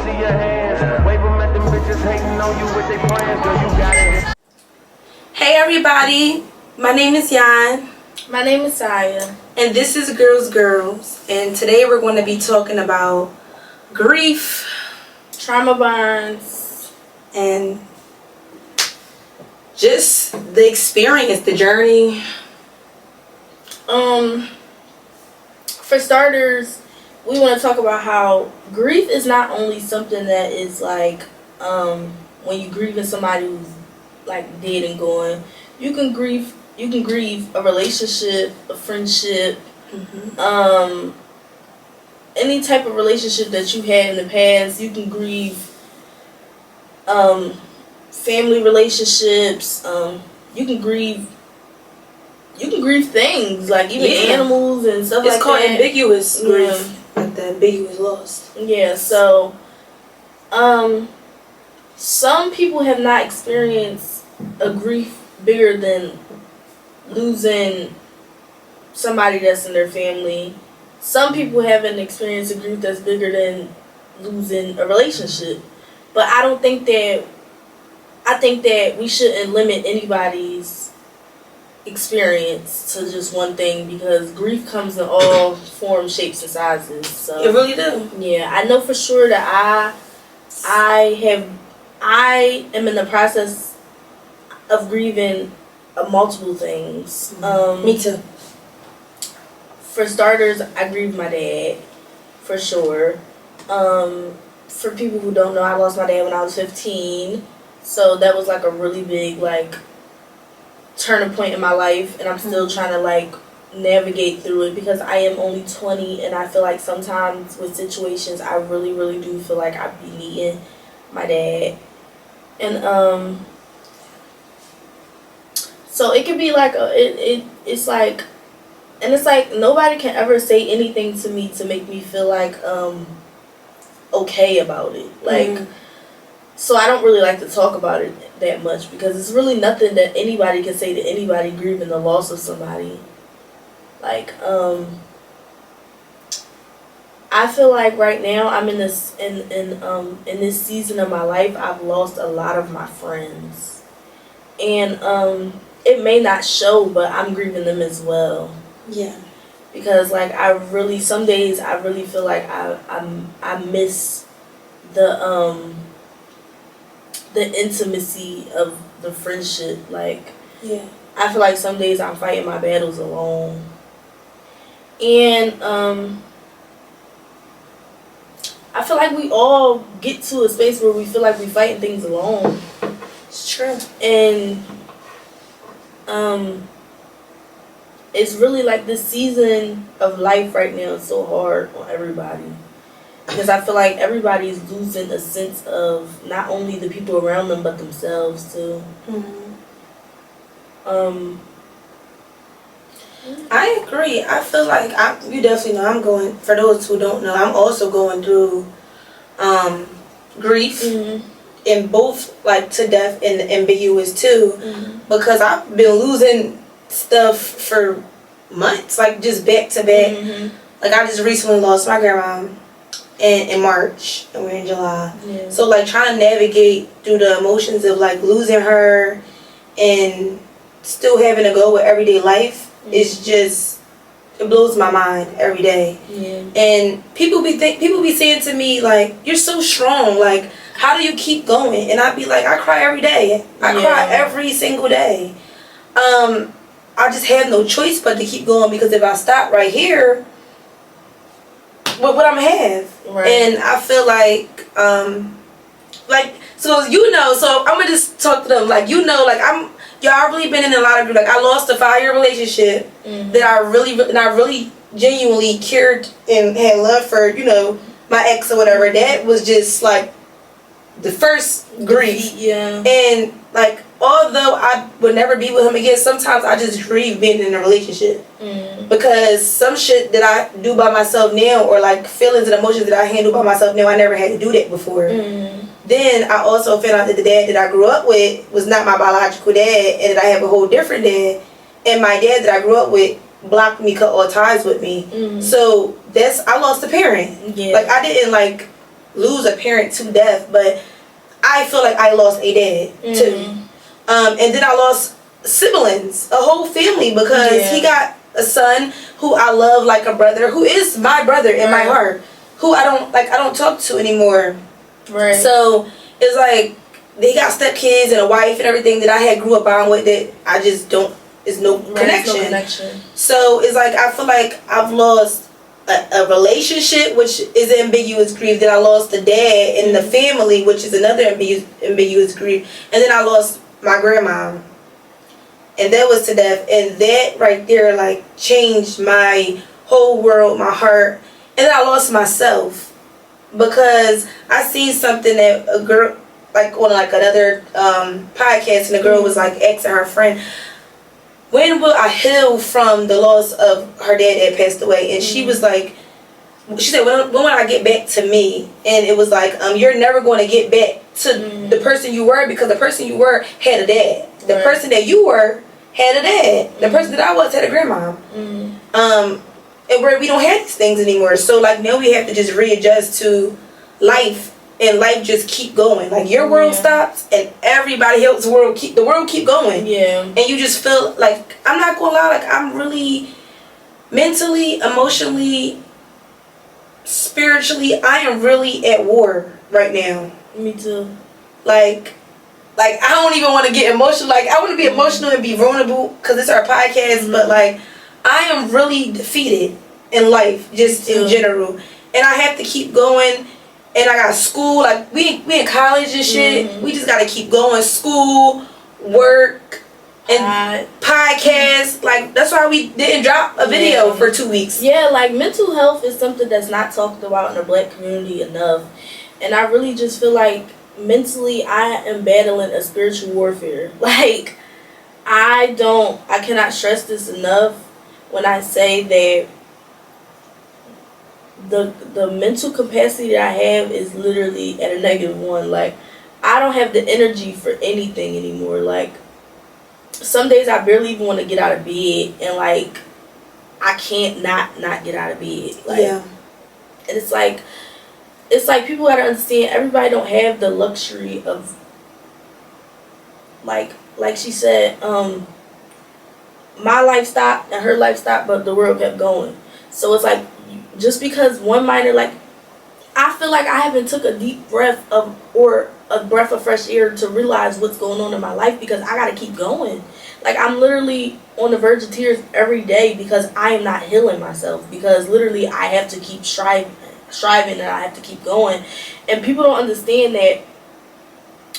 see your hands. Wave them at them bitches hating on you with their friends. Girl, you got it. Hey everybody, my name is Yan. My name is Saya. And this is Girls. And today we're going to be talking about grief, Trauma bonds, and just the experience, the journey. For starters, we want to talk about how grief is not only something that is like when you grieving somebody who's like dead and gone. You can grieve a relationship, a friendship, any type of relationship that you had in the past. You can grieve family relationships. You can grieve things like even animals and stuff like that. It's called ambiguous grief, like the ambiguous loss. Yeah, so some people have not experienced a grief bigger than losing somebody that's in their family. Some people haven't experienced a grief that's bigger than losing a relationship. But I think that we shouldn't limit anybody's experience to just one thing, because grief comes in all forms, shapes, and sizes. So It really do. yeah, I know for sure that I am in the process of grieving multiple things. Me too. For starters, I grieve my dad, for sure. For people who don't know, I lost my dad when I was 15. So that was like a really big turning point in my life, and I'm still trying to navigate through it, because I am only 20, and I feel like sometimes with situations I really, really do feel like I be needing my dad. And so it could be it's like nobody can ever say anything to me to make me feel okay about it. So I don't really like to talk about it that much, because it's really nothing that anybody can say to anybody grieving the loss of somebody. I feel like right now I'm in this this season of my life. I've lost a lot of my friends, and it may not show, but I'm grieving them as well. Yeah. Because some days I really feel like I miss the intimacy of the friendship. Yeah. I feel like some days I'm fighting my battles alone. And I feel like we all get to a space where we feel like we're fighting things alone. It's true. And it's really this season of life right now is so hard on everybody, because I feel like everybody's losing a sense of not only the people around them but themselves too. I agree. I feel like you definitely know for those who don't know, I'm also going through grief in both to death and ambiguous too, because I've been losing stuff for months, just back to back. I just recently lost my grandma in March, and we're in July. Yeah. So trying to navigate through the emotions of losing her and still having to go with everyday life is just, it blows my mind every day. Yeah. And people be saying to me you're so strong, how do you keep going? And I'd be like, I cry every day. I cry every single day. I just have no choice but to keep going, because if I stop right here, what I'm gonna have? Right. And I feel so I'm gonna just talk to them I've really been in a lot of I lost a 5-year relationship that I really genuinely cared and had love for, my ex or whatever. That was just the first grief. Yeah. And although I would never be with him again, sometimes I just grieve being in a relationship, because some shit that I do by myself now, or feelings and emotions that I handle by myself now, I never had to do that before. Then I also found out that the dad that I grew up with was not my biological dad, and that I have a whole different dad. And my dad that I grew up with blocked me, cut all ties with me. So I lost a parent. Yeah. I didn't lose a parent to death, but I feel like I lost a dad too. And then I lost siblings, a whole family, because he got a son who I love like a brother, who is my brother in my heart, who I don't talk to anymore. Right. So it's like they got stepkids and a wife and everything that I had grew up on with that I just don't. There's no connection. So it's like I feel like I've lost a relationship, which is ambiguous grief. Then I lost the dad and the family, which is another ambiguous grief. And then I lost my grandma, and that was to death. And that right there like changed my whole world, my heart. And then I lost myself because I seen something that a girl like on like another podcast, and the girl was like asking her friend, when will I heal from the loss of her dad that passed away? And she was like, she said, when will I get back to me? And it was like, you're never going to get back to the person you were, because the person you were had a dad. The person that you were had a dad. The person that I was had a grandma. And where we don't have these things anymore. So like now we have to just readjust to life. And life just keep going. Like your world stops and everybody else's world keep going. Yeah. And you just feel like, I'm not gonna lie, like I'm really mentally, emotionally, spiritually, I am really at war right now. Me too. Like I don't even want to get emotional. Like I want to be emotional and be vulnerable because it's our podcast, but like I am really defeated in life, just in general. And I have to keep going. And I got school, like we in college and shit. We just gotta keep going. School, work, and podcasts. Like that's why we didn't drop a video for 2 weeks. Yeah, like mental health is something that's not talked about in the Black community enough. And I really just feel like mentally I am battling a spiritual warfare. Like I cannot stress this enough when I say that the mental capacity that I have is literally at a -1. Like I don't have the energy for anything anymore. Like some days I barely even want to get out of bed, and like I can't not get out of bed. Like, and it's like people gotta understand, everybody don't have the luxury of like she said, my life stopped and her life stopped, but the world kept going. So it's like, just because one minor, like, I feel like I haven't took a deep breath or a breath of fresh air to realize what's going on in my life, because I gotta keep going. Like, I'm literally on the verge of tears every day because I am not healing myself, because literally I have to keep striving and I have to keep going. And people don't understand that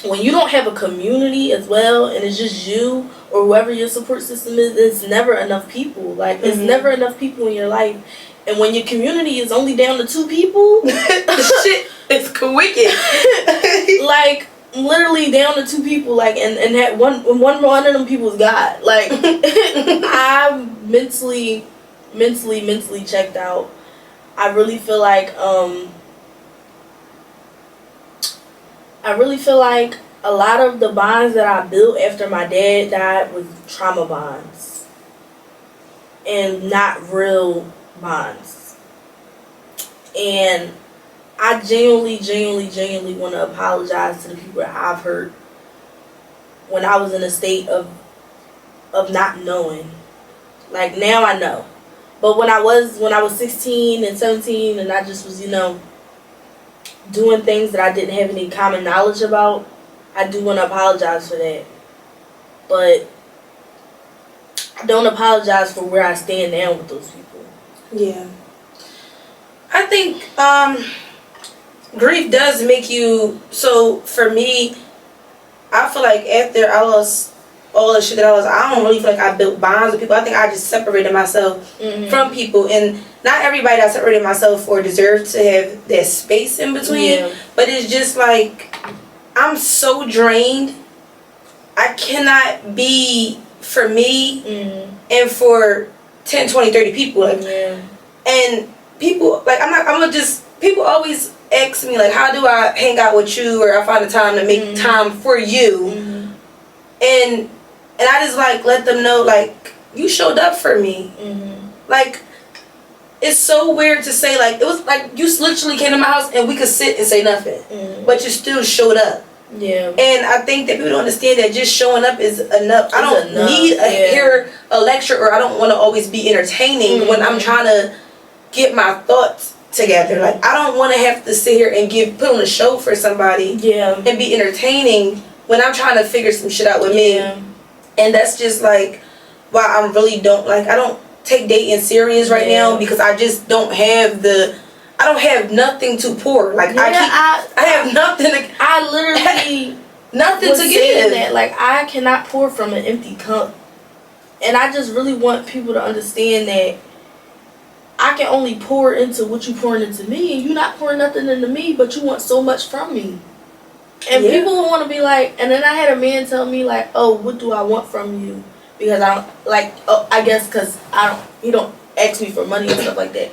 when you don't have a community as well, and it's just you or whoever your support system is, it's never enough people. Like, it's never enough people in your life. And when your community is only down to 2 people, shit, it's wicked. Like, literally down to 2 people, like, and that one of them people is God. Like, I'm mentally checked out. I really feel like a lot of the bonds that I built after my dad died was trauma bonds and not real bonds. And I genuinely want to apologize to the people that I've hurt when I was in a state of not knowing. Like, now I know. But when I was 16 and 17 and I just was, doing things that I didn't have any common knowledge about, I do want to apologize for that. But I don't apologize for where I stand now with those people. Yeah. I think grief does make you, so for me, I feel like after I lost all the shit that I don't really feel like I built bonds with people. I think I just separated myself from people, and not everybody that I separated myself for deserves to have that space in between, but it's just like, I'm so drained. I cannot be for me and for 10, 20, 30 people. Like, and people, like, people always ask me, like, how do I hang out with you, or I find the time to make time for you? And I just, like, let them know, like, you showed up for me. Like, it's so weird to say, like, it was like you literally came to my house and we could sit and say nothing, but you still showed up. Yeah. And I think that people don't understand that just showing up is enough. I don't need hear a lecture, or I don't want to always be entertaining when I'm trying to get my thoughts together. Like, I don't want to have to sit here and put on a show for somebody and be entertaining when I'm trying to figure some shit out with me. And that's just like why I really don't like, I don't take dating serious right now, because I just don't have I don't have nothing to pour. Like, I have nothing to, I literally nothing to give. That, like, I cannot pour from an empty cup. And I just really want people to understand that I can only pour into what you pouring into me, and you not pouring nothing into me, but you want so much from me. And people want to be like, and then I had a man tell me, like, oh, what do I want from you? Because I don't, like, I guess because he don't ask me for money and stuff like that.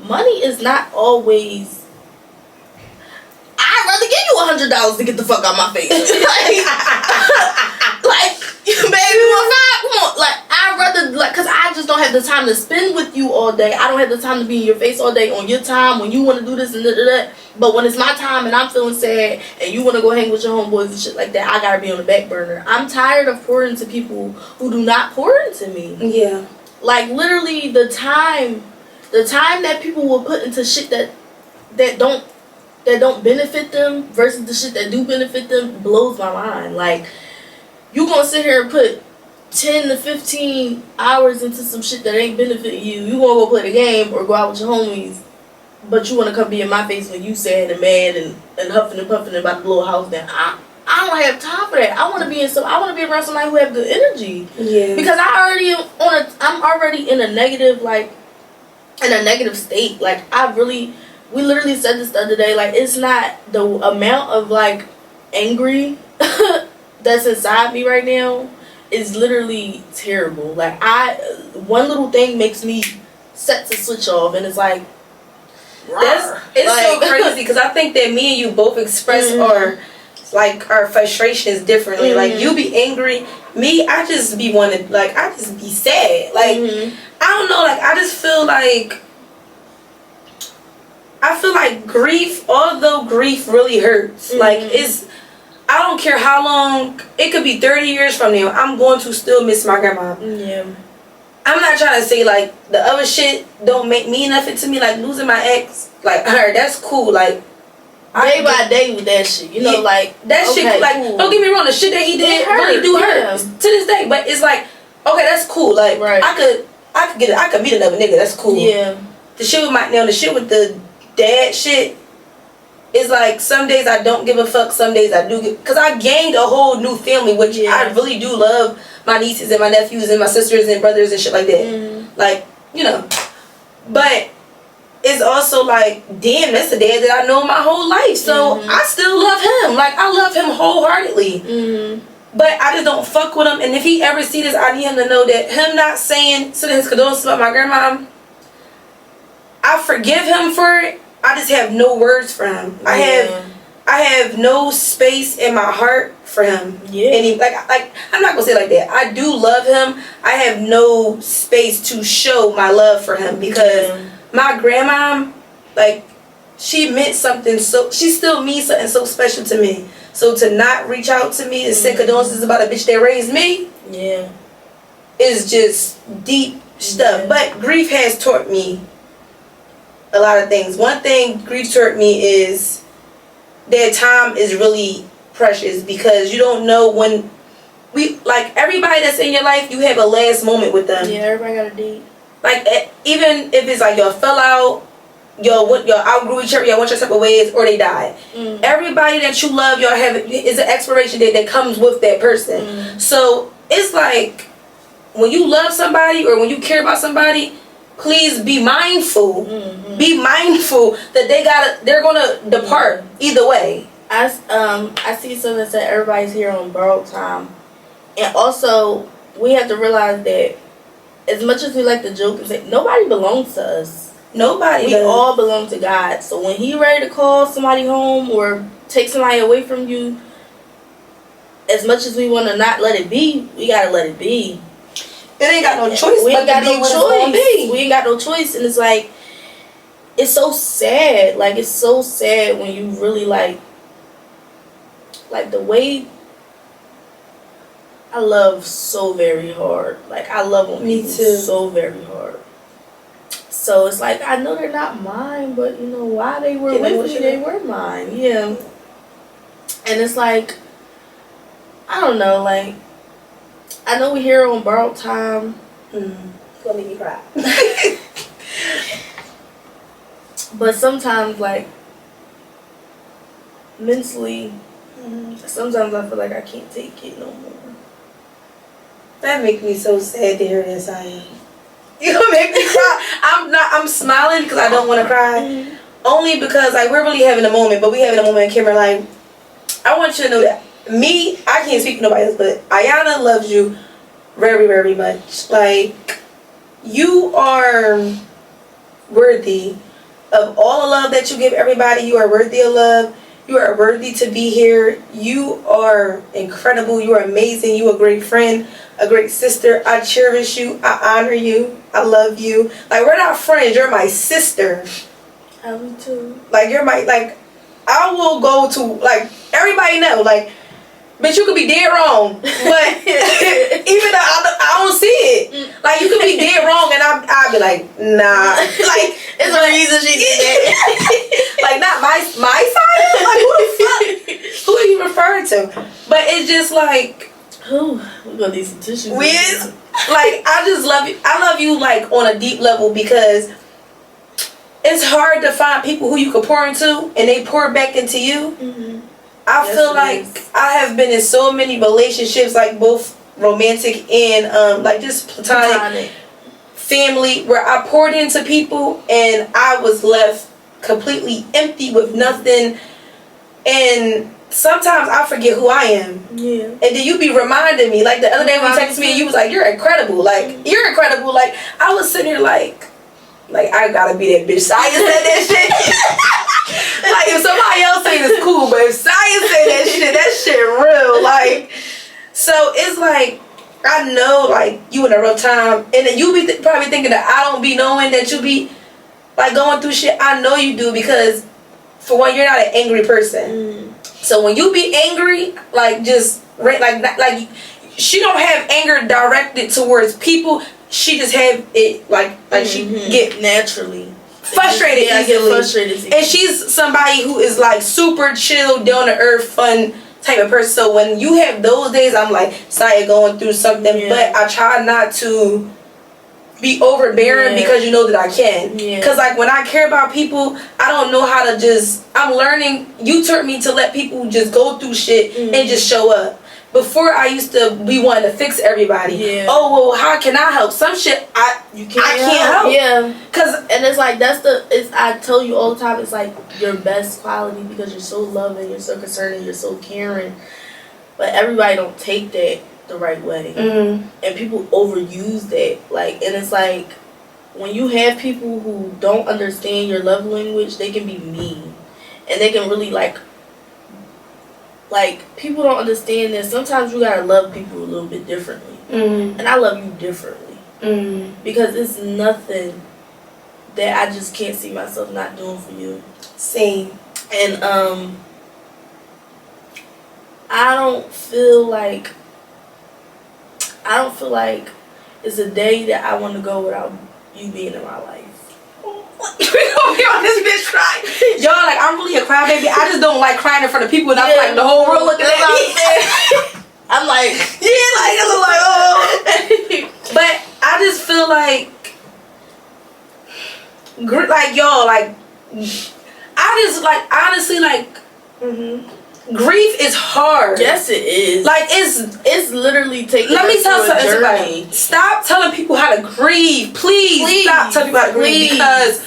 Money is not always, I'd rather give you $100 to get the fuck out my face. like, baby, come on. Like, I'd rather, like, because I just don't have the time to spend with you all day. I don't have the time to be in your face all day on your time when you want to do this and that. But when it's my time and I'm feeling sad and you want to go hang with your homeboys and shit like that, I gotta be on the back burner. I'm tired of pouring into people who do not pour into me. Yeah. Like, literally, the time that people will put into shit that don't benefit them versus the shit that do benefit them blows my mind. Like, you gonna sit here and put 10 to 15 hours into some shit that ain't benefiting you. You gonna go play the game or go out with your homies, but you wanna come be in my face when you sad and mad and huffing and puffing and about to blow a house down. I don't have time for that. I wanna be around somebody who have good energy. Yeah. Because I'm already in a negative, like, in a negative state. Like, we literally said this the other day, like, it's not the amount of, like, angry that's inside me right now is literally terrible. Like, one little thing makes me set the switch off, and it's like, it's like, so crazy, because I think that me and you both express our frustrations differently. Like, you be angry, me, I just be wanting, like, I just be sad. Like, I don't know, like, I just feel like grief, although grief really hurts, like, I don't care how long, it could be 30 years from now, I'm going to still miss my grandma. Yeah. I'm not trying to say, like, the other shit don't mean nothing to me, like, losing my ex, like, her, that's cool, like, day by day with that shit, you know, like, that shit, like, cool. Don't get me wrong, the shit that he did really do hurt to this day, but it's like, okay, that's cool, like, I could meet another nigga, that's cool. Yeah. The shit with the dad shit, it's like, some days I don't give a fuck, some days I do, because I gained a whole new family, which I really do love my nieces and my nephews and my sisters and brothers and shit like that. Like, you know, but it's also like, damn, that's the dad that I know my whole life, so I still love him. Like, I love him wholeheartedly. But I just don't fuck with him, and if he ever see this, I need him to know that him not sending his condolences about my grandma, I forgive him for it. I just have no words for him. I have no space in my heart for him. Yeah. And like I'm not gonna say it like that. I do love him. I have no space to show my love for him, because my grandma, like, she meant something, so she still means something so special to me. So to not reach out to me and send condolences about a bitch that raised me, is just deep stuff. But grief has taught me a lot of things. One thing grief taught me is that time is really precious, because you don't know when everybody that's in your life, you have a last moment with them. Yeah, everybody got a date. Like, even if it's like y'all fell out, y'all outgrew each other, y'all went your separate ways, or they died. Everybody that you love, y'all have is an expiration date that comes with that person. So it's like, when you love somebody or when you care about somebody, please be mindful. Be mindful that they're gonna depart either way. I see something that said everybody's here on borrowed time, and also we have to realize that as much as we like to joke and say, nobody belongs to us. We all belong to God. So when He ready to call somebody home or take somebody away from you, as much as we want to not let it be, we gotta let it be. It ain't got no choice. We ain't got no choice. We ain't got no choice, and it's like, it's so sad. Like, it's so sad when you really like the way I love so very hard. Like, I love on Me people too. so very hard. So it's like, I know they're not mine, but you know, while they were Get with me, emotional. they were mine. Yeah. And it's like, I don't know, like, I know we're here on borrowed time. It's gonna make me cry. But sometimes, like, mentally, sometimes I feel like I can't take it no more. That makes me so sad to hear this, I am. You gonna make me cry. I'm smiling because I don't want to cry. Only because, like, we're really having a moment, but we having a moment in Kimber, like, I want you to know that me, I can't speak for nobody else, but Ayana loves you very, very much. Like, you are worthy of all the love that you give everybody. You are worthy of love. You are worthy to be here. You are incredible. You are amazing. You are a great friend, a great sister. I cherish you. I honor you. I love you. Like, we're not friends. You're my sister. I me too. Like, you're my, like, I will go to, like, everybody know, like, bitch, you could be dead wrong, but even though I don't see it, like, you could be dead wrong, and I'll be like, nah, like, It's the reason she did that. like, not my side, like, who the fuck, who are you referring to? But it's just like, Ooh, we gonna need some tissues. Wiz, like, I just love you. I love you, like, on a deep level, because it's hard to find people who you can pour into and they pour back into you. I Yes, feel it like is. I have been in so many relationships, like both romantic and like just platonic, family, where I poured into people and I was left completely empty with nothing. And sometimes I forget who I am. Yeah. And then you be reminding me, like the other day when you texted me and you was like, you're incredible. Like, you're incredible. Like, I was sitting here like I gotta be that bitch. Saya said that shit. Like, if somebody else say it's cool, but if Saya said that shit real. Like, so it's like, I know, like, you in a rough time, and then you be probably thinking that I don't be knowing that you be, like, going through shit. I know you do, because, for one, you're not an angry person. So when you be angry, like, just, like, she don't have anger directed towards people. She just have it, like she get naturally frustrated I get easily. frustrated. And she's somebody who is, like, super chill, down to earth, fun type of person. So when you have those days, I'm like, Saya going through something, Yeah. but I try not to be overbearing, Yeah. because you know that I can. Yeah. Because, like, when I care about people, I don't know how to just, I'm learning. You taught me to let people just go through shit and just show up. Before, I used to be wanting to fix everybody. Yeah. Oh, well, how can I help? Some shit I can't help. Yeah. Cause And it's like, I tell you all the time, it's like your best quality, because you're so loving, you're so concerning, you're so caring. But everybody don't take that the right way. And people overuse that. Like, and it's like, when you have people who don't understand your love language, they can be mean. And they can really, like, people don't understand that sometimes you gotta love people a little bit differently. And I love you differently. Because it's nothing that I just can't see myself not doing for you. Same. And I don't feel like it's a day that I want to go without you being in my life. We gonna be on this bitch crying. Y'all, like, I'm really a crybaby. I just don't like crying in front of people, and I feel like the whole world looking at me. I'm like, Yeah, like, I'm like, oh. But I just feel like, y'all, like, I just, like, honestly, like, grief is hard. yes, it is. Like, it's literally taking. let me us tell through a somebody. journey. Stop telling people how to grieve. Please stop telling people how to grieve, please. because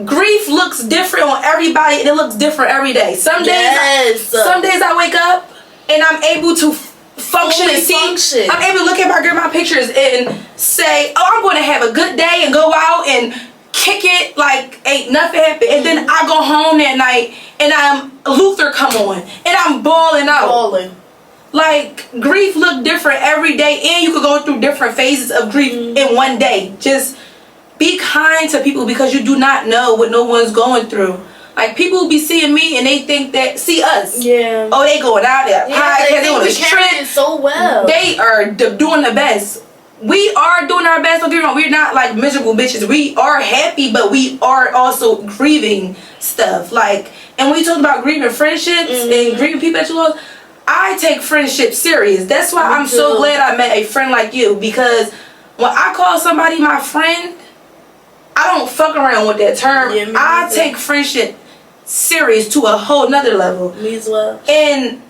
grief looks different on everybody, and it looks different every day. Some days I wake up and I'm able to function Fully and see. function. I'm able to look at my grandma pictures and say, "Oh, I'm going to have a good day," and go out and kick it like ain't nothing happened. And then I go home that night and Luther come on and I'm balling out. Like, grief look different every day, and you could go through different phases of grief in one day. Just be kind to people because you do not know what no one's going through. Like, people be seeing me and they think that, see us. Yeah. Oh, they going out there. Yeah, They on this trip. so well. They are doing the best. We are doing our best. Don't get me wrong. We're not like miserable bitches. We are happy, but we are also grieving stuff. Like, and when you talk about grieving friendships and grieving people that you lost, I take friendship serious. That's why I'm so glad I met a friend like you, because when I call somebody my friend, I don't fuck around with that term. Yeah, I take friendship serious to a whole nother level. Me as well. And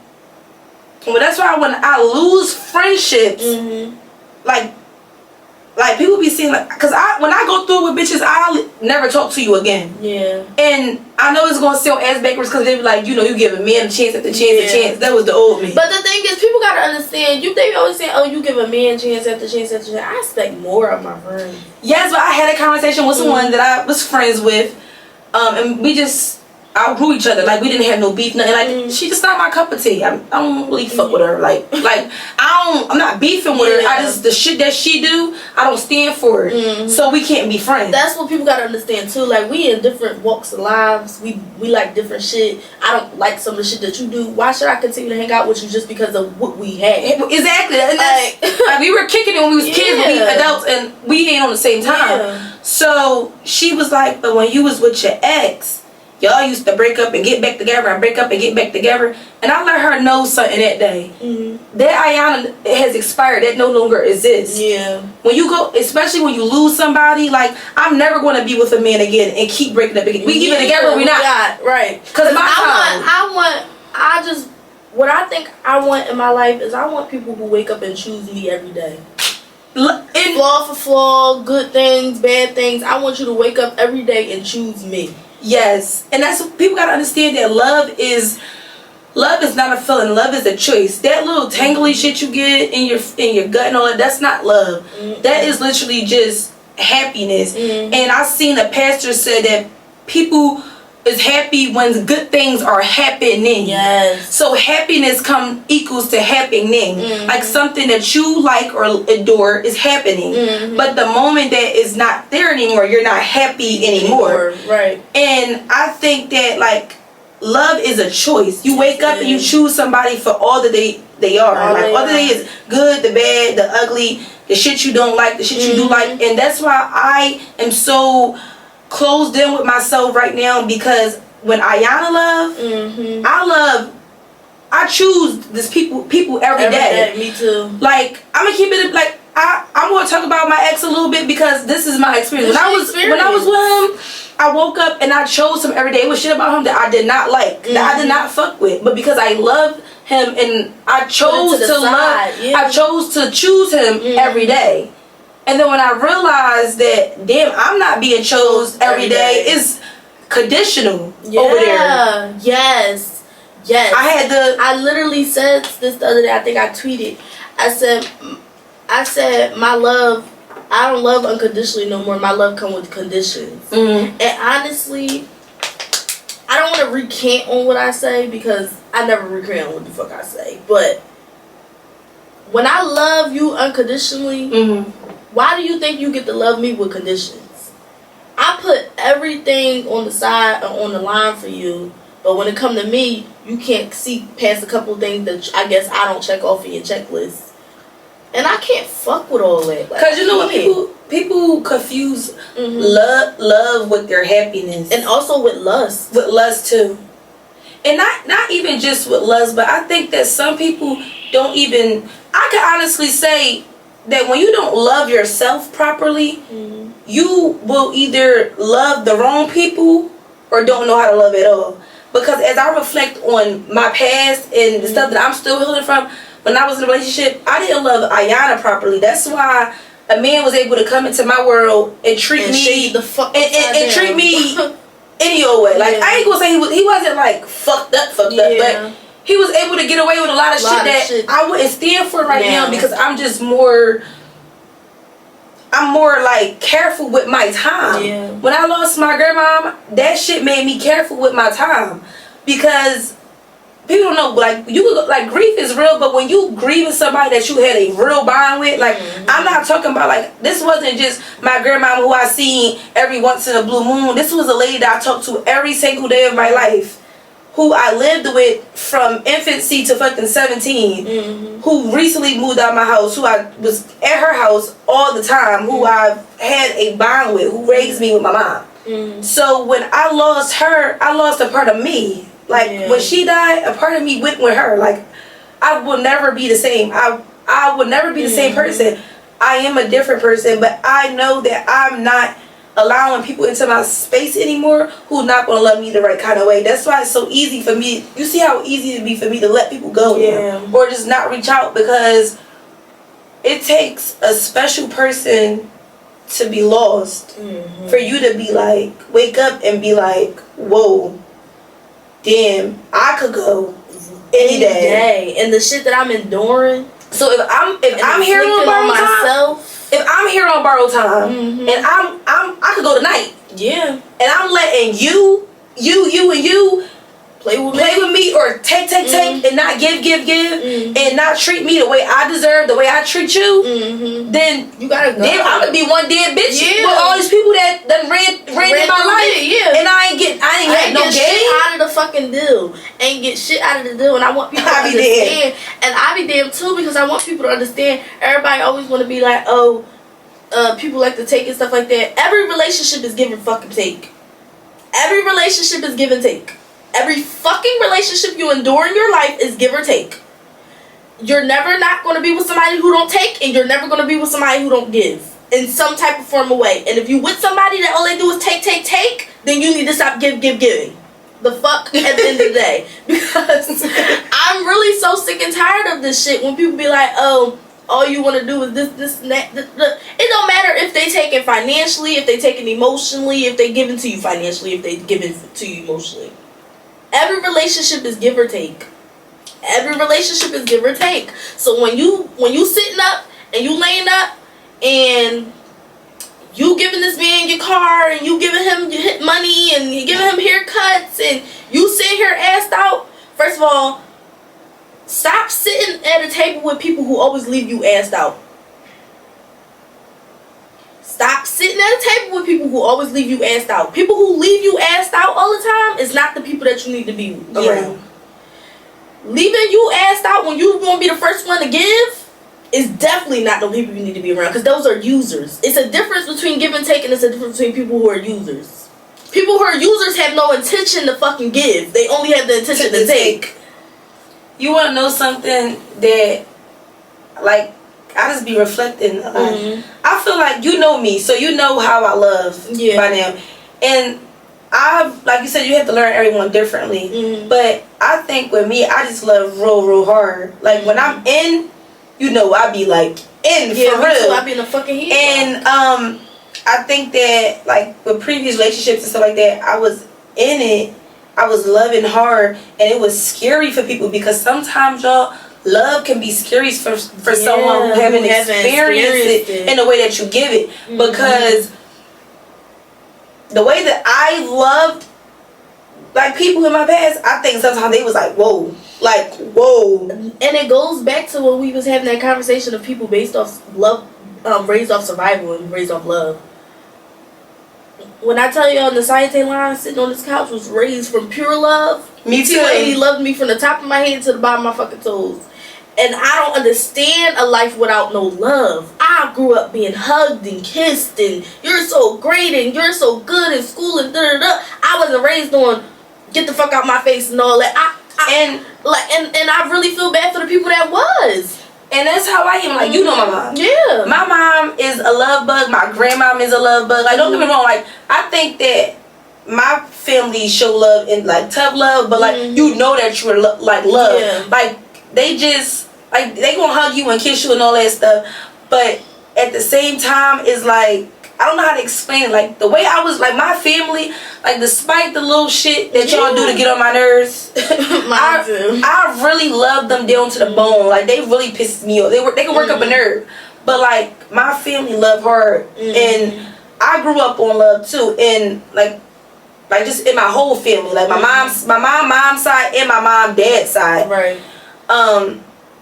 well, that's why when I lose friendships, like people be seeing, like, cause when I go through with bitches, I'll never talk to you again. Yeah. And I know it's gonna sound ass backwards, cause they be like, you know, you giving men a chance after chance after chance. That was the old me. But the thing is, people gotta understand. They always say, "Oh, you give a man chance after chance after chance." I expect more of my friends. Yes, but I had a conversation with someone that I was friends with, and we just outgrew each other. Like, we didn't have no beef, nothing. Like, she just not my cup of tea. I don't really fuck with her. Like I'm not beefing with her. I just, the shit that she do, I don't stand for it. So we can't be friends. That's what people gotta understand too. Like, we in different walks of lives. We like different shit. I don't like some of the shit that you do. Why should I continue to hang out with you just because of what we had? Exactly. And that's, like, we were kicking it when we was kids, when we adults, and we ain't on the same time. Yeah. So she was like, but when you was with your ex, y'all used to break up and get back together and break up and get back together. And I let her know something that day. That Ayana has expired. That no longer exists. Yeah. When you go, especially when you lose somebody, like, I'm never going to be with a man again and keep breaking up again. We either together or we not. Right. Because what I think I want in my life is I want people who wake up and choose me every day. Flaw for flaw, good things, bad things. I want you to wake up every day and choose me. Yes, and that's what people gotta understand, that love is not a feeling. Love is a choice. That little tangly shit you get in your gut and all that, that's not love. That is literally just happiness. And I seen a pastor say that people is happy when good things are happening. Yes. So happiness equals to happening. Like, something that you like or adore is happening. But the moment that is not there anymore, you're not happy anymore. Right. And I think that, like, love is a choice. You wake up and you choose somebody for all that they are. All that they is good, the bad, the ugly, the shit you don't like, the shit you do like. And that's why I am so closed in with myself right now, because when Ayana love, I choose this people every day. Me too. Like, I'm gonna keep it like I'm gonna talk about my ex a little bit, because this is my experience. When I was with him, I woke up and I chose him every day. It was shit about him that I did not like, that I did not fuck with, but because I loved him and I chose I chose to choose him every day. And then when I realized that, damn, I'm not being chose every day, it's conditional over there. Yes. I literally said this the other day. I think I tweeted. I said my love, I don't love unconditionally no more. My love come with conditions. And honestly, I don't want to recant on what I say, because I never recant on what the fuck I say. But when I love you unconditionally, why do you think you get to love me with conditions? I put everything on the side or on the line for you, but when it come to me, you can't see past a couple of things that I guess I don't check off in your checklist. And I can't fuck with all that. Because you know what, people confuse love with their happiness. And also with lust. With lust too. And not even just with lust, but I think that some people don't even, I can honestly say that when you don't love yourself properly, you will either love the wrong people or don't know how to love at all. Because as I reflect on my past and the stuff that I'm still healing from, when I was in a relationship, I didn't love Ayana properly. That's why a man was able to come into my world and treat me and treat me any old way. Like, I ain't gonna say he wasn't like fucked up, but he was able to get away with a lot of shit that I wouldn't stand for right now, because I'm just more like careful with my time. When I lost my grandma, that shit made me careful with my time, because people don't know, like, you could, like, grief is real, but when you grieving somebody that you had a real bond with, like, I'm not talking about, like, this wasn't just my grandmama who I seen every once in a blue moon. This was a lady that I talked to every single day of my life, who I lived with from infancy to fucking 17, who recently moved out of my house, who I was at her house all the time, who I've had a bond with, who raised me with my mom. So when I lost her, I lost a part of me. Like, when she died, a part of me went with her. Like, I will never be the same. I will never be the same person. I am a different person, but I know that I'm not allowing people into my space anymore who's not going to love me the right kind of way. That's why it's so easy for me. You see how easy it be for me to let people go now, or just not reach out, because it takes a special person to be lost for you to be like, wake up and be like, whoa, damn, I could go any day. And the shit that I'm enduring. So if I'm here on borrowed time, if I'm here on borrowed time, and I could go tonight. Yeah. And I'm letting you play with me, or take, and not give, and not treat me the way I deserve, the way I treat you, then you gotta go. Then I'm gonna be one dead bitch with all these people that done ran in my life, and I ain't had no get shit out of the fucking deal, ain't get shit out of the deal, and I want people to understand, and I be damn too, because I want people to understand. Everybody always want to be like, oh, people like to take and stuff like that. Every relationship is give and fucking take. Every relationship is give and take. Every fucking relationship you endure in your life is give or take. You're never not going to be with somebody who don't take, and you're never going to be with somebody who don't give in some type of form of way. And if you with somebody that all they do is take, then you need to stop giving. The fuck at the end of the day. Because I'm really so sick and tired of this shit when people be like, oh, all you want to do is this, and that. It don't matter if they take it financially, if they take it emotionally, if they give it to you financially, if they give it to you emotionally. Every relationship is give or take. Every relationship is give or take. So when you sitting up and you laying up and you giving this man your car and you giving him your money and you giving him haircuts and you sitting here assed out, first of all, stop sitting at a table with people who always leave you assed out. Stop sitting at a table with people who always leave you assed out. People who leave you assed out all the time is not the people that you need to be around. Yeah. Leaving you assed out when you're going to be the first one to give is definitely not the people you need to be around, because those are users. It's a difference between give and take, and it's a difference between people who are users. People who are users have no intention to fucking give. They only have the intention to take. You want to know something that, like, I just be reflecting. I feel like you know me, so you know how I love by now. And like you said, you have to learn everyone differently. But I think with me, I just love real hard. Like when I'm in, you know, I be like in for real. I be in the fucking heat. And I think that like with previous relationships and stuff like that, I was in it. I was loving hard, and it was scary for people, because sometimes, y'all, love can be scary for someone who haven't experienced it in the way that you give it. Because the way that I loved, like, people in my past, I think sometimes they was like, whoa. Like, whoa. And it goes back to when we was having that conversation of people based off love, raised off survival and raised off love. When I tell y'all, the Sayate line sitting on this couch was raised from pure love. Me too. He loved me from the top of my head to the bottom of my fucking toes. And I don't understand a life without no love. I grew up being hugged and kissed and you're so great and you're so good in school and da-da-da. I wasn't raised on get the fuck out my face and all that. And I really feel bad for the people that was. And that's how I am. Like, you know my mom. Yeah. My mom is a love bug. My grandmom is a love bug. Like, don't get me wrong. Like, I think that my family show love in, like, tough love. But, like, you know that you're, like, love. Yeah. Like, they just, like, they gonna hug you and kiss you and all that stuff. But at the same time, it's like, I don't know how to explain it. Like, the way I was, like, my family, like, despite the little shit that y'all do to get on my nerves, I really love them down to the bone. Like, they really pissed me off. They can work up a nerve. But, like, my family love hard. And I grew up on love, too. And, like, like just in my whole family, like my mom's side and my dad's side. Right.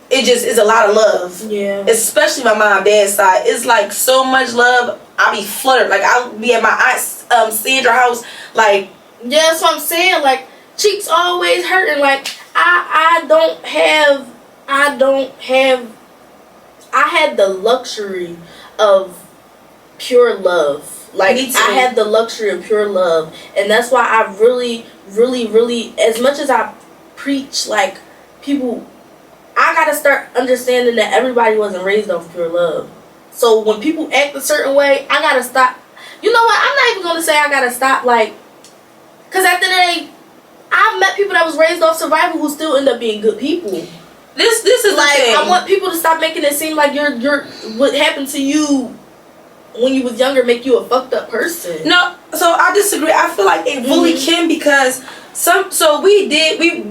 It just is a lot of love. Yeah. Especially my dad's side. It's like so much love. I be fluttered. Like I'll be at my aunt Sandra house. Like yeah, that's what I'm saying. Like cheeks always hurting. Like I had the luxury of pure love. Like I had the luxury of pure love, and that's why I really, really, really, as much as I preach, like people. I gotta start understanding that everybody wasn't raised off pure love. So when people act a certain way, I gotta stop. You know what? I'm not even gonna say I gotta stop, like, cause at the end of the day, I've met people that was raised off survival who still end up being good people. This is like the thing. I want people to stop making it seem like you're what happened to you when you was younger make you a fucked up person. No, so I disagree. I feel like it really can because so me and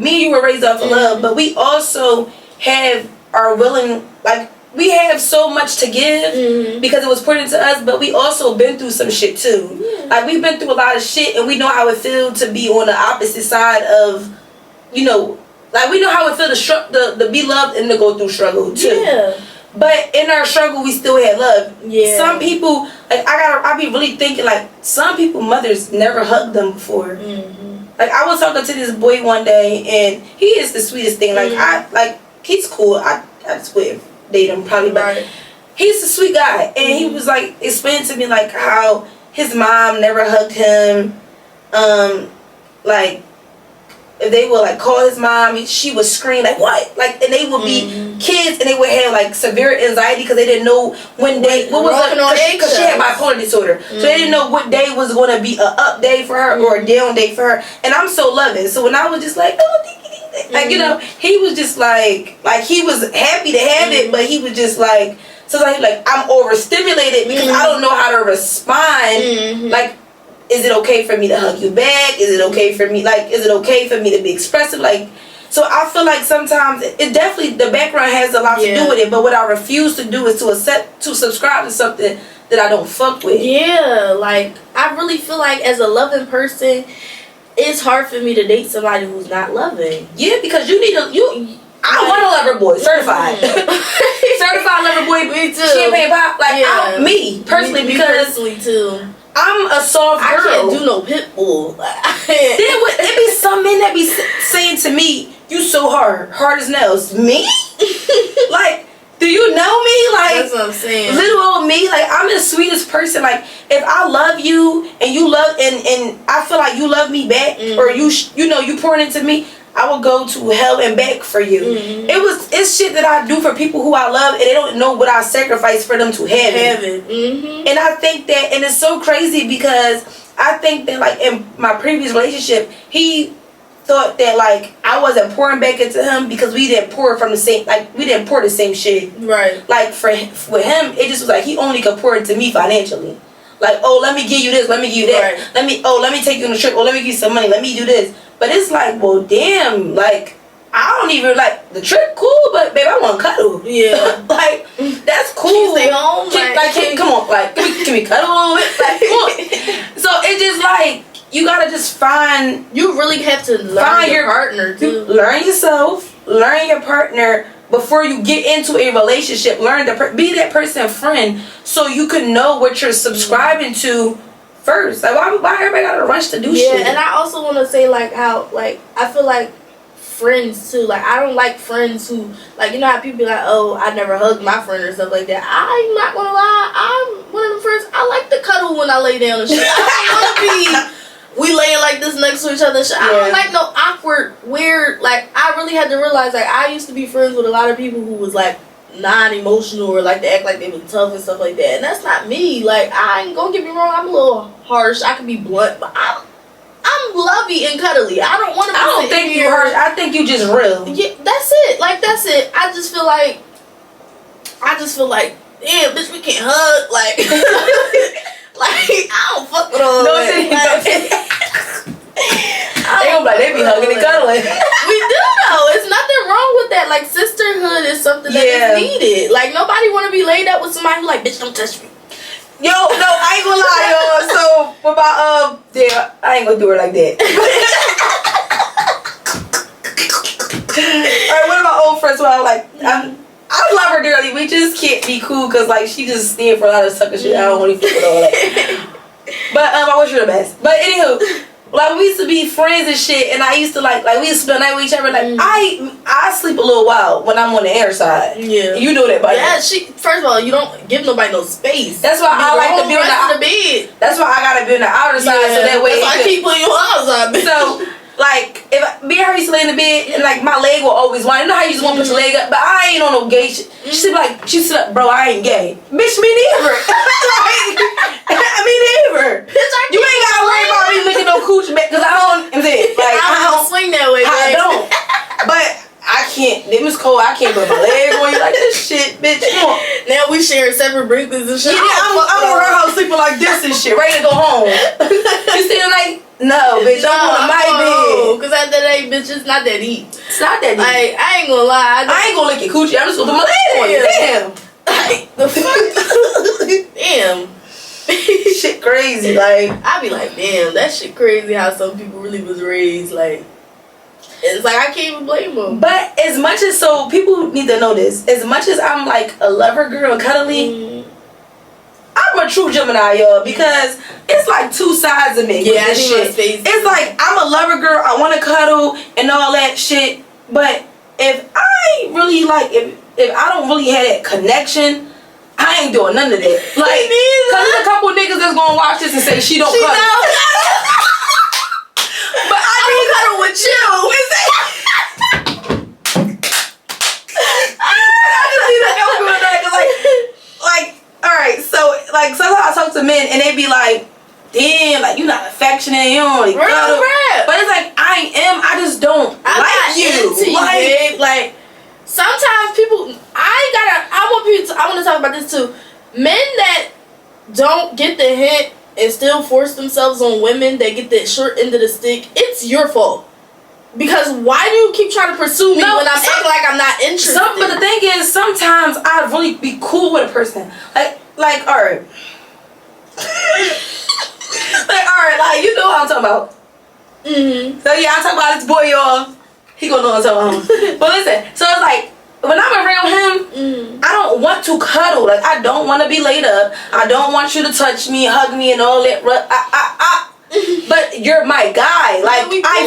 you were raised off of love, but we also are willing, like we have so much to give because it was put into us, but we also been through some shit too. Yeah. Like we've been through a lot of shit and we know how it feels to be on the opposite side of, you know, like we know how it feels to be loved and to go through struggle too. Yeah. But in our struggle we still had love. Yeah. Some people, like I be really thinking like some people mothers never hugged them before. Like I was talking to this boy one day and he is the sweetest thing. Like he's cool. I just wouldn't date him probably, but he's a sweet guy. And he was like explaining to me like how his mom never hugged him. Like if they would like call his mom, she would scream like what? Like and they would be kids and they would have like severe anxiety because they didn't know when day what was because she had bipolar disorder, so they didn't know what day was going to be a up day for her or a down day for her. And I'm so loving. So when I was just like like you know, he was just like he was happy to have it, but he was just like I'm overstimulated because I don't know how to respond. Like, is it okay for me to hug you back? Is it okay for me to be expressive? Like, so I feel like sometimes it definitely the background has a lot to do with it. But what I refuse to do is to subscribe to something that I don't fuck with. Yeah, like I really feel like as a loving person, it's hard for me to date somebody who's not loving. Yeah, because you need I want a lover boy, certified. Certified lover boy, me too. Champagne pop, like me personally, because too. I'm a soft girl. I can't do no pit bull. There be some men that be saying to me, "You so hard as nails." Me? Like, do you know me? Like, that's what I'm saying. Little old me, like I'm the sweetest person. Like, if I love you and you love and I feel like you love me back, or you pouring into me, I will go to hell and back for you. It's shit that I do for people who I love and they don't know what I sacrifice for them to have it. And I think that, and it's so crazy because I think that like in my previous relationship, he thought that like I wasn't pouring back into him because we didn't pour from the same, like we didn't pour the same shit. Right. Like with him, it just was like he only could pour into me financially. Like, oh, let me give you this, let me give you that. Right. Let me take you on a trip, let me give you some money, let me do this. But it's like, well, damn, like I don't even like the trip, cool, but babe, I want to cuddle. Yeah. Like that's cool. Can you stay home? Come on, like can we cuddle a little bit? Like, come on. So it's just like you gotta just find. You really have to learn your partner too. Learn yourself. Learn your partner before you get into a relationship. Learn to be that person's friend, so you can know what you're subscribing to first. Like why everybody gotta rush to do shit? Yeah, and I also want to say like how like I feel like friends too. Like I don't like friends who like you know how people be like, oh, I never hugged my friend or stuff like that. I'm not gonna lie, I'm one of them friends. I like to cuddle when I lay down and shit. I don't want to be. We laying like this next to each other. I don't like no awkward, weird. Like I really had to realize, like I used to be friends with a lot of people who was like non-emotional or like to act like they were tough and stuff like that. And that's not me. Like I ain't gonna get me wrong. I'm a little harsh. I can be blunt, but I'm lovey and cuddly. I don't want to. I don't think you harsh. I think you just real. Yeah, that's it. Like that's it. I just feel like, damn, bitch, we can't hug. Like. Like, I don't fuck with all that. They be hugging and cuddling. We do though. It's nothing wrong with that. Like, sisterhood is something that is needed. Like, nobody want to be laid up with somebody who like, bitch, don't touch me. Yo, no, I ain't gonna lie, y'all. So, what about, yeah, I ain't gonna do her like that. Alright, what about old friends? Well, like, I love her dearly. We just can't be cool because, like, she just stand for a lot of sucker shit. I don't want to fuck with all that. But, I wish her the best. But, anywho, like, we used to be friends and shit, and I used to, like we used to spend the night with each other. Like, I sleep a little wild when I'm on the air side. Yeah. You know that, buddy. Yeah, first of all, you don't give nobody no space. That's why I like to be on the bed. That's why I gotta be on the outer side, so that way. That's why I keep putting you on the outside. So, like, if me and her used to lay in the bed, and like my leg will always whine. You know how you just want to put your leg up, but I ain't on no gay shit. She be like, she said, bro, I ain't gay. Bitch, me neither. Like, me neither. You ain't gotta worry about me licking no cooch, because I don't. I don't swing that way. I don't. But I can't. Them is cold. I can't put my leg on you like this shit, bitch. Come on. Now we sharing separate breakfasts and shit. Yeah, I'm on her house sleeping like this and shit, ready to go home. You still like, no, bitch, I'm on my bed. Because at the day, bitch, it's not that deep. It's not that deep. Like, I ain't gonna lie. I ain't gonna lick your coochie. I'm just gonna put my leg on you. Damn. Like, the fuck? Damn. Shit crazy. Like, I be like, damn, that shit crazy how some people really was raised. Like, it's like, I can't even blame them. but as much as, so people need to know this, as much as I'm like a lover girl and cuddly, I'm a true Gemini, y'all, because it's like two sides of me. Yeah, with this shit. It's like, I'm a lover girl, I want to cuddle and all that shit, but if I really like, if I don't really have that connection, I ain't doing none of that. Like, because there's a couple niggas that's gonna watch this and say she don't cuddle. But I do cuddle with you. I just need to know doing that, cause like, all right, so like sometimes I talk to men and they be like, damn, like you not affectionate, you don't really cuddle. But it's like I just don't like you. Like sometimes people, I want to talk about this too. Men that don't get the hint and still force themselves on women that get that short end of the stick, it's your fault. Because why do you keep trying to pursue me when I'm acting like I'm not interested? But the thing is, sometimes I really be cool with a person. Like, all right. Like, you know what I'm talking about. Mm-hmm. So yeah, I'm talking about this boy, y'all. He gonna know what I'm talking about. But listen, so it's like, when I'm around him, I don't want to cuddle. Like, I don't want to be laid up. I don't want you to touch me, hug me, and all that. But you're my guy. Like, I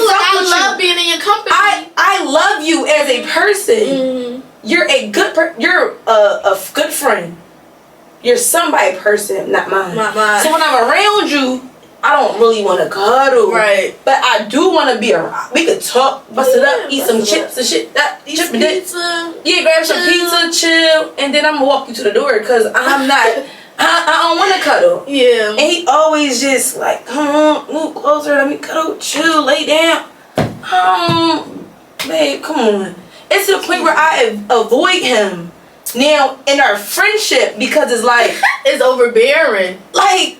love being in your company. I love you as a person. You're a good you're a good friend. You're somebody's person, not mine. Not mine. So when I'm around you, I don't really want to cuddle. Right. But I do want to be around. We could talk, bust it up, eat some chips and shit. Eat some pizza. Yeah, grab some pizza, chill, and then I'm going to walk you to the door because I'm not, I don't want to cuddle. Yeah. And he always just like, move closer, let me cuddle, chill, lay down. Babe, come on. It's to the point where I avoid him now in our friendship because it's like, it's overbearing. Like,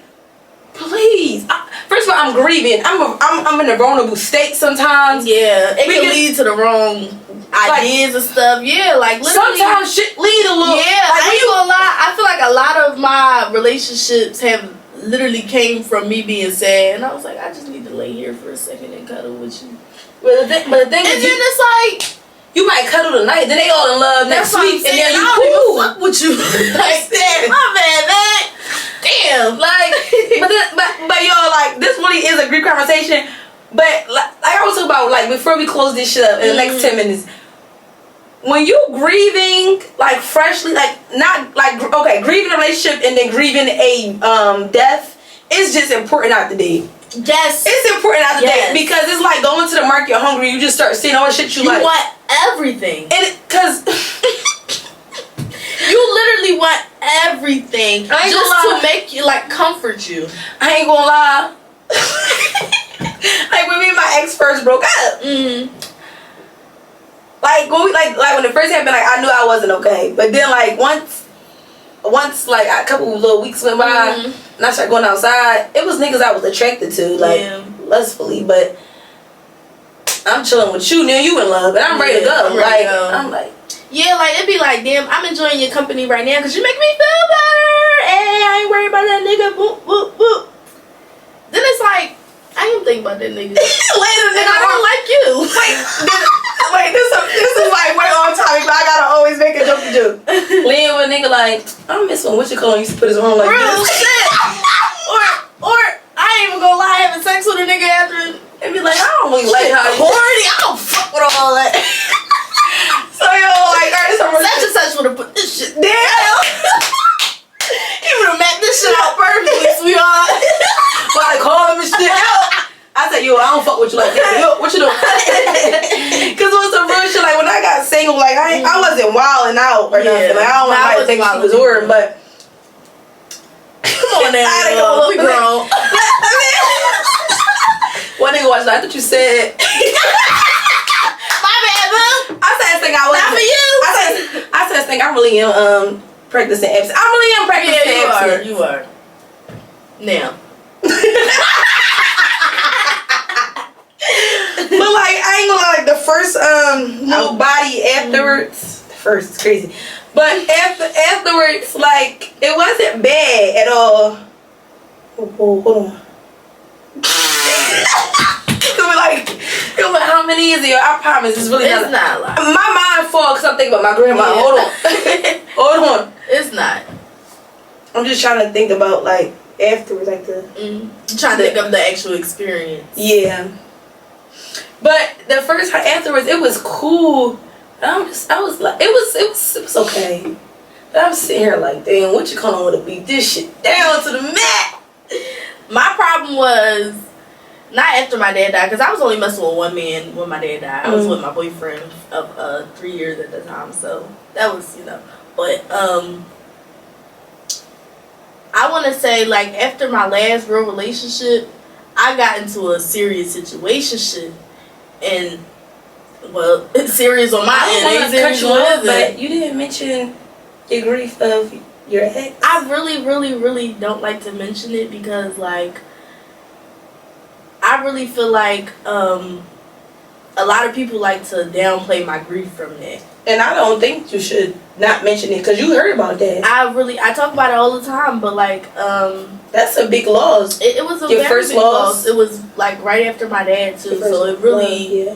please. First of all, I'm grieving. I'm in a vulnerable state sometimes. Yeah, it can lead to the wrong ideas and stuff. Yeah, like literally. Sometimes shit lead a little. Yeah, like, I ain't gonna lie. I feel like a lot of my relationships have literally came from me being sad, and I was like, I just need to lay here for a second and cuddle with you. But the thing and is, then it's like. You might cuddle tonight, then they all in love next week, and then you cool. Fuck with you. Like that. My bad, man. Damn. Like, but y'all, like, this really is a great conversation. But like I was talking about, like, before we close this shit up in the next 10 minutes, when you grieving, like, freshly, like, not like, okay, grieving a relationship and then grieving a death, it's just important out the day. Yes. It's important out the day because it's like going to the market hungry. You just start seeing all the shit you like. You want everything. And because you literally want everything just to make you, like, comfort you. I ain't gonna lie. Like when me and my ex first broke up. Like when we like when it first happened, like I knew I wasn't okay. But then like once like a couple little weeks went by and I started going outside, it was niggas I was attracted to, like lustfully, but I'm chilling with you, now you in love, and I'm ready to go. I'm like, yeah, like it'd be like, damn, I'm enjoying your company right now because you make me feel better. Hey, I ain't worried about that nigga. Boop, boop, boop. Then it's like, I ain't thinking about that nigga. Later, And I don't like you. Wait, this is like way on topic, but I gotta always make a joke. Laying with a nigga like, I miss when what you call him used to put his arm like Real this. shit. Or I ain't even gonna lie, having sex with a nigga after And be like, I don't really like how you. corny. I don't fuck with all that. So yo, like, alright, so Such and such would have put this shit. damn. He would have mapped this shit out perfectly, sweetheart. But I call him and shit out. I said, yo, I don't fuck with you like that. Yo, what you doing? Cause it was some real shit. Like when I got single, like I wasn't wilding out or nothing. Like I don't want nobody to think she was ordering, but Come on now, I had to go we look grown. one nigga watched. I thought you said. My bad, boo. I said, "Think I was." Not for you. I said, "Think I really am practicing abstinence. I really am practicing abstinence." You are. Now. But like I ain't gonna lie, like the first little body afterwards. First, it's crazy. But afterwards, like it wasn't bad at all. Oh, hold on. It was like, how many is it? I promise, it's really It's not. not like. My mind falls because I'm thinking about my grandma. Yeah. Hold on. Hold on. It's not. I'm just trying to think about like afterwards, like the I'm trying to think of the actual experience. yeah. But the first time afterwards, it was cool. I was like, it was okay. But I'm sitting here like, damn, what you calling with to beat this shit down to the mat? My problem was not after my dad died, because I was only messing with one man when my dad died. I was with my boyfriend of 3 years at the time, so that was, But I want to say, like, after my last real relationship, I got into a serious situationship, and well, it's serious on my I end. don't Ain't want to cut serious you on off, his end. but you didn't mention the grief of your ex. I really, really, really don't like to mention it because, like, I really feel like a lot of people like to downplay my grief from that. And I don't think you should not mention it because you heard about that. I talk about it all the time, but like That's a big loss. it was a Your very first big loss? It was like right after my dad too, so it really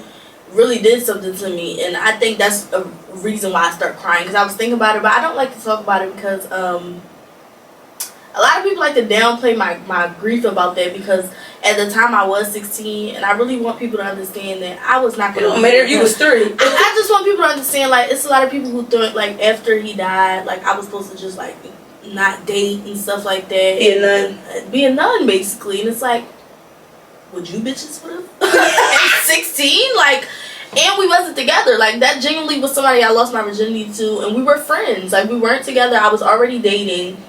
really did something to me, and I think that's a reason why I start crying, because I was thinking about it, but I don't like to talk about it because a lot of people like to downplay my grief about that, because at the time I was 16, and I really want people to understand that I was not It going to don't matter if you was 30. I just want people to understand, like, it's a lot of people who thought, like, after he died, like, I was supposed to just, like, not date and stuff like that. Be a nun. Be a nun, basically. And it's like, would you bitches would have? At 16? Like, and we wasn't together. Like, that genuinely was somebody I lost my virginity to, and we were friends. Like, we weren't together. I was already dating.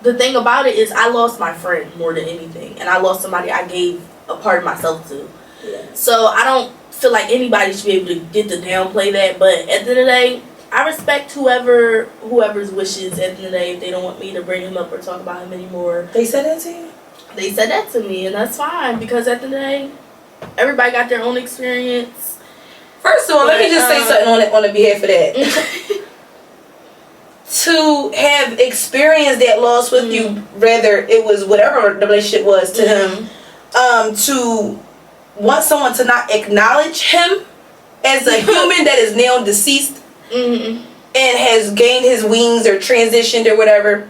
The thing about it is I lost my friend more than anything, and I lost somebody I gave a part of myself to. Yeah. So I don't feel like anybody should be able to get to downplay that, but at the end of the day, I respect whoever's wishes. At the end of the day, if they don't want me to bring him up or talk about him anymore, They said that to you? they said that to me, and that's fine, because at the end of the day, everybody got their own experience. First of all, let me just say something on the behalf of that. To have experienced that loss with you, whether it was whatever the relationship was to him, to want someone to not acknowledge him as a human that is now deceased and has gained his wings or transitioned or whatever,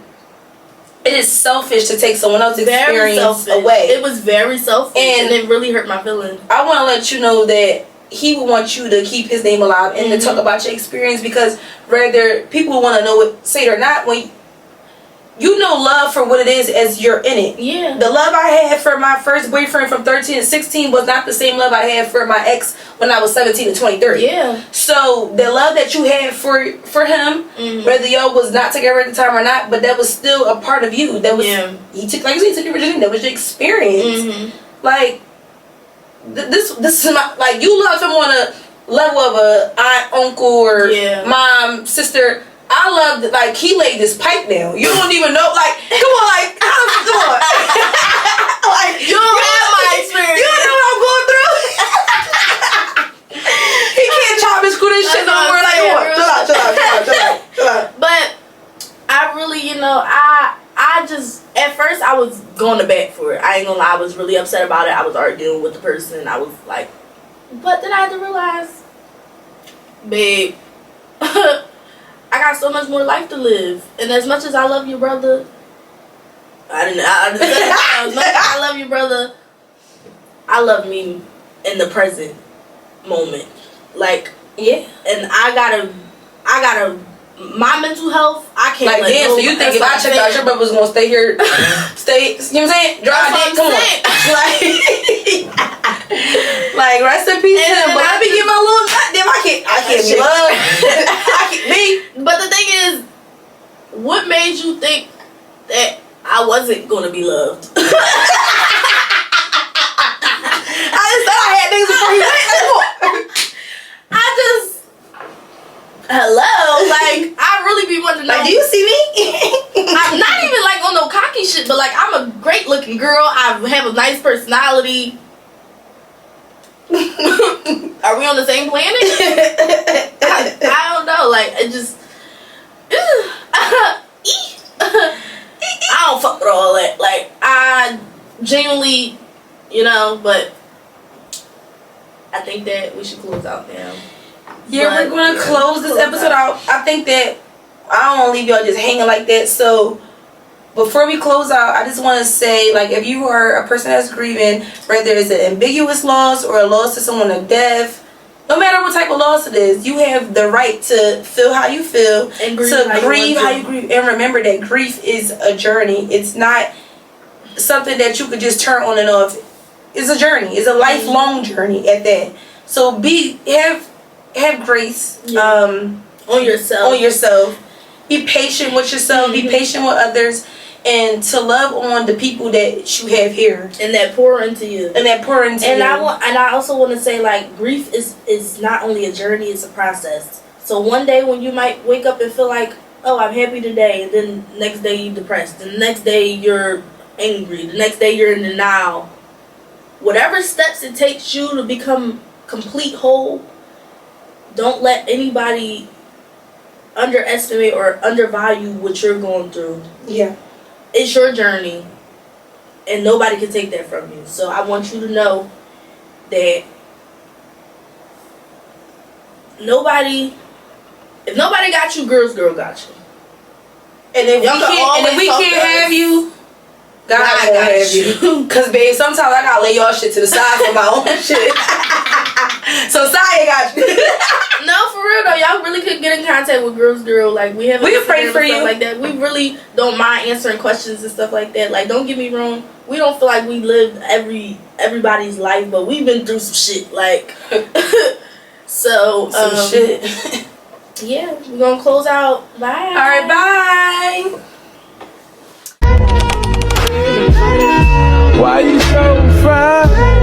it is selfish to take someone else's experience away. It was very selfish, and it really hurt my feelings. I want to let you know that he would want you to keep his name alive and to talk about your experience, because whether people want to know it, say it or not, when you know love for what it is as you're in it. Yeah. The love I had for my first boyfriend from 13 to 16 was not the same love I had for my ex when I was 17 to 23. Yeah. So the love that you had for him, whether y'all was not together at the time or not, but that was still a part of you. That was he took, like you said, he took your virginity. That was your experience. Like this is my, like, you love him on a level of a aunt, uncle, or mom, sister. I loved, like, he laid this pipe down. You don't even know, like, come on, like, come on. Like, You don't have my experience. You don't know what I'm going through. He can't chop and screw this shit no more. Like, what? Chill out. But I really, I was going to bat for it. I ain't gonna lie, I was really upset about it. I was arguing with the person. I was like, but then I had to realize, babe, I got so much more life to live. And as much as I love you, brother, as much as I love you, brother, I love me in the present moment. Like, Yeah. and I gotta, my mental healf, I can't Like, let damn, go. so you think That's if what I I'm checked out saying. your brother was gonna stay here, stay, you know what I'm saying? Drive That's dick, come what on. I'm Like, rest in peace to And him, then but I let me get my little, goddamn, I can't be Shit. loved. I can't be. But the thing is, what made you think that I wasn't gonna be loved? I just thought I had things before you went. Hello, like I really be wanting to know. Like, do you see me? I'm not even like on no cocky shit, but like I'm a great looking girl. I have a nice personality. Are we on the same planet? I don't know. Like it just. I don't fuck with all that. Like I genuinely, but I think that we should close out now. Yeah, But, we're gonna yeah, close this close episode out. out. I think that I don't want to leave y'all just hanging like that. So before we close out, I just want to say, like, if you are a person that's grieving, whether it's an ambiguous loss or a loss to someone of death, no matter what type of loss it is, you have the right to feel how you feel, And grieve to how you grieve want how to. you grieve, and remember that grief is a journey. It's not something that you could just turn on and off. It's a journey. It's a lifelong journey at that. So have grace On yourself. on yourself. Be patient with yourself. Be patient with others, and to love on the people that you have here And that pour into you. and that pour into And you. I also want to say, like, grief is not only a journey, it's a process. So one day when you might wake up and feel like, oh, I'm happy today, and then next day you're depressed, and the next day you're angry, the next day you're in denial. Whatever steps it takes you to become complete whole, don't let anybody underestimate or undervalue what you're going through. Yeah. It's your journey, and nobody can take that from you. So I want you to know that if nobody got you, girl got you. And if Y'all can we always talk can't to have us. you, God God will got have you. Cause babe, sometimes I gotta lay y'all shit to the side for my own shit. So Saya got you. No, for real though, y'all really could get in contact with Girl. Like we have. We can pray Instagram for and stuff you. like that. We really don't mind answering questions and stuff like that. Like, don't get me wrong, we don't feel like we lived everybody's life, but we've been through some shit. Like, so Some shit. Yeah, we're gonna close out. Bye. All right, bye. Why you so fine?